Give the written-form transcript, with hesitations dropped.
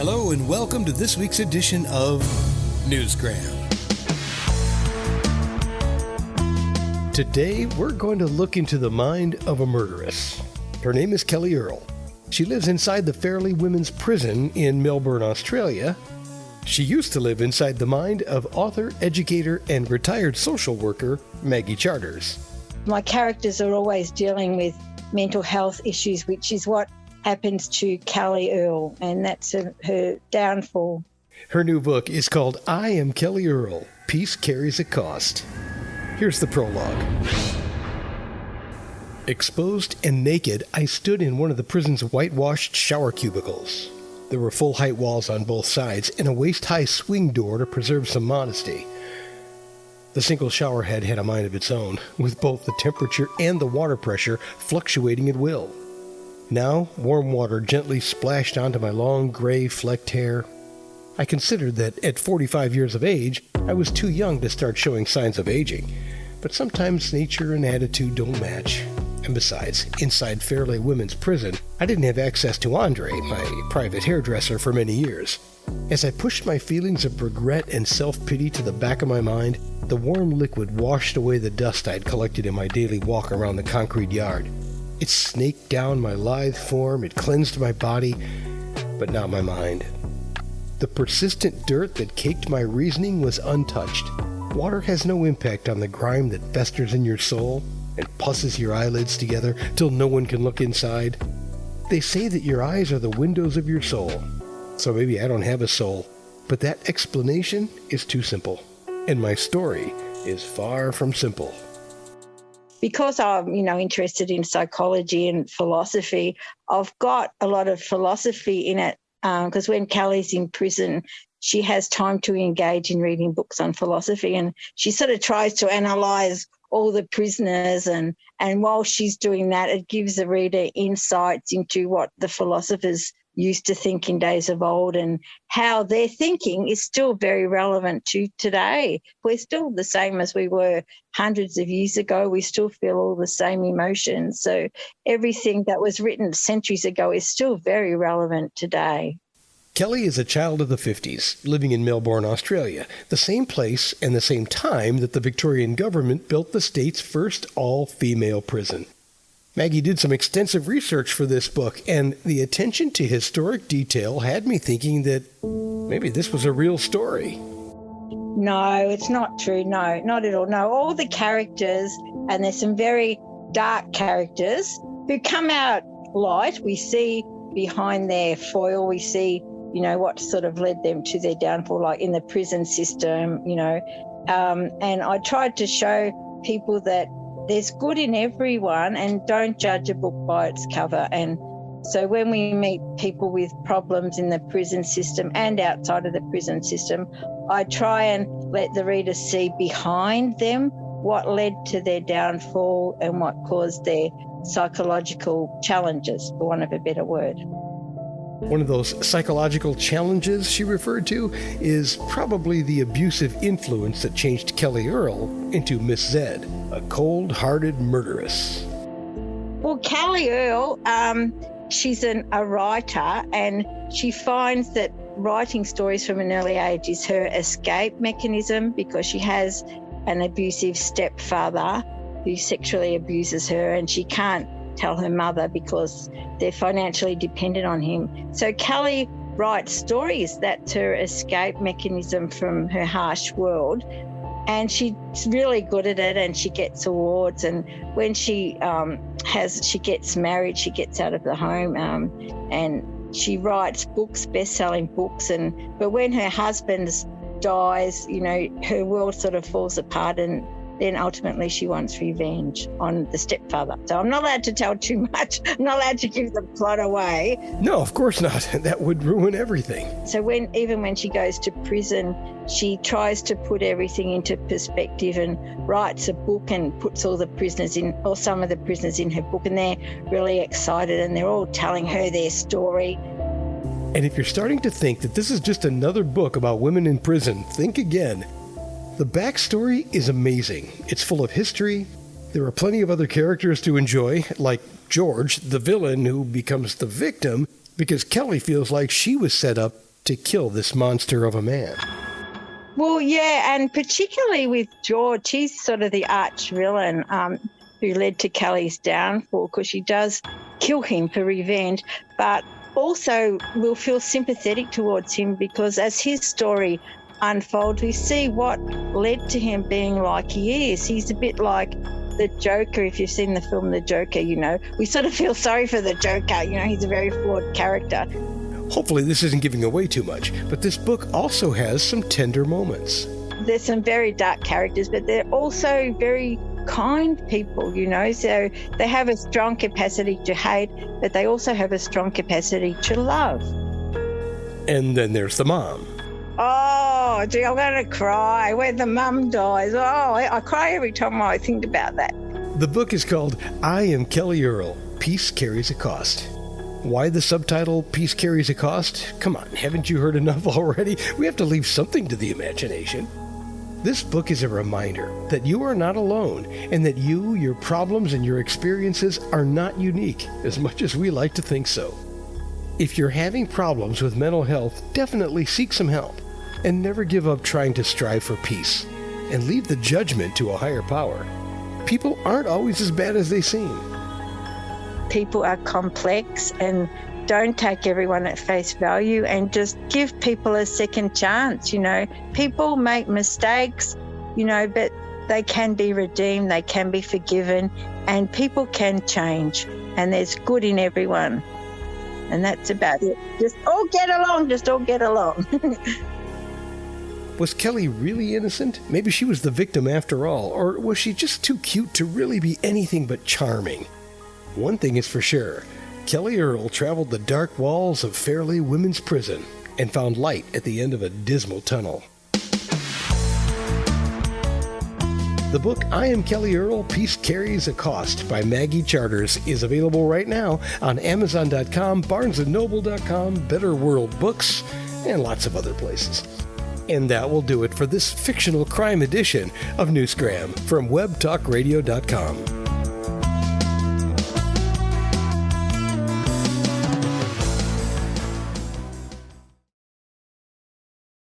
Hello and welcome to this week's edition of Newsgram. Today, we're going to look into the mind of a murderess. Her name is Kellie Earl. She lives inside the Fairlea Women's Prison in Melbourne, Australia. She used to live inside the mind of author, educator, and retired social worker Maggie Charters. My characters are always dealing with mental health issues, which is what happens to Kellie Earl, and that's her downfall. Her new book is called I Am Kellie Earl, Peace Carries a Cost. Here's the prologue. Exposed and naked, I stood in one of the prison's whitewashed shower cubicles. There were full-height walls on both sides and a waist-high swing door to preserve some modesty. The single shower head had a mind of its own, with both the temperature and the water pressure fluctuating at will. Now, warm water gently splashed onto my long, gray, flecked hair. I considered that at 45 years of age, I was too young to start showing signs of aging. But sometimes nature and attitude don't match. And besides, inside Fairlea Women's Prison, I didn't have access to Andre, my private hairdresser, for many years. As I pushed my feelings of regret and self-pity to the back of my mind, the warm liquid washed away the dust I'd collected in my daily walk around the concrete yard. It snaked down my lithe form, it cleansed my body, but not my mind. The persistent dirt that caked my reasoning was untouched. Water has no impact on the grime that festers in your soul and pusses your eyelids together till no one can look inside. They say that your eyes are the windows of your soul. So maybe I don't have a soul, but that explanation is too simple. And my story is far from simple. Because I'm, interested in psychology and philosophy, I've got a lot of philosophy in it. Because when Kellie's in prison, she has time to engage in reading books on philosophy, and she sort of tries to analyse all the prisoners, and while she's doing that, it gives the reader insights into what the philosophers used to think in days of old and how their thinking is still very relevant to today. We're still the same as we were hundreds of years ago. We still feel all the same emotions. So everything that was written centuries ago is still very relevant today. Kellie is a child of the 50s, living in Melbourne, Australia, the same place and the same time that the Victorian government built the state's first all-female prison. Maggie did some extensive research for this book, and the attention to historic detail had me thinking that maybe this was a real story. No, it's not true. No, not at all. No, all the characters, and there's some very dark characters who come out light. We see behind their foil, we see, what sort of led them to their downfall, like in the prison system, and I tried to show people that there's good in everyone and don't judge a book by its cover. And so when we meet people with problems in the prison system and outside of the prison system, I try and let the reader see behind them what led to their downfall and what caused their psychological challenges, for want of a better word. One of those psychological challenges she referred to is probably the abusive influence that changed Kellie Earl into Miss Zed, a cold-hearted murderess. Well, Kellie Earl, she's a writer, and she finds that writing stories from an early age is her escape mechanism because she has an abusive stepfather who sexually abuses her, and she can't tell her mother because they're financially dependent on him. So Kellie writes stories. That's her escape mechanism from her harsh world. And she's really good at it, and she gets awards. And when she gets married, she gets out of the home, and she writes books, best-selling books. But when her husband dies, her world sort of falls apart, and then ultimately she wants revenge on the stepfather. So I'm not allowed to tell too much. I'm not allowed to give the plot away. No, of course not. That would ruin everything. So even when she goes to prison, she tries to put everything into perspective and writes a book and puts all the prisoners in, or some of the prisoners in her book, and they're really excited and they're all telling her their story. And if you're starting to think that this is just another book about women in prison, think again. The backstory is amazing. It's full of history. There are plenty of other characters to enjoy, like George, the villain who becomes the victim because Kellie feels like she was set up to kill this monster of a man. Well, yeah, and particularly with George, he's sort of the arch villain who led to Kellie's downfall, because she does kill him for revenge, but also we'll feel sympathetic towards him because as his story unfolds, we see what led to him being like he is. He's a bit like the Joker. If you've seen the film The Joker, you know, we sort of feel sorry for the Joker. You know, he's a very flawed character. Hopefully this isn't giving away too much, but this book also has some tender moments. There's some very dark characters, but they're also very kind people, you know, so they have a strong capacity to hate, but they also have a strong capacity to love. And then there's the mom. Oh, gee, I'm going to cry when the mum dies. Oh, I cry every time I think about that. The book is called I Am Kellie Earl, Peace Carries a Cost. Why the subtitle, Peace Carries a Cost? Come on, haven't you heard enough already? We have to leave something to the imagination. This book is a reminder that you are not alone and that you, your problems, and your experiences are not unique, as much as we like to think so. If you're having problems with mental health, definitely seek some help and never give up trying to strive for peace and leave the judgment to a higher power. People aren't always as bad as they seem. People are complex, and don't take everyone at face value and just give people a second chance. You know, people make mistakes, you know, but they can be redeemed, they can be forgiven, and people can change, and there's good in everyone. And that's about it. Just all get along, just all get along. Was Kellie really innocent? Maybe she was the victim after all, or was she just too cute to really be anything but charming? One thing is for sure, Kellie Earl traveled the dark walls of Fairlea Women's Prison and found light at the end of a dismal tunnel. The book I Am Kellie Earl, Peace Carries a Cost by Maggie Charters is available right now on Amazon.com, BarnesandNoble.com, Better World Books, and lots of other places. And that will do it for this fictional crime edition of Newsgram from WebTalkRadio.com.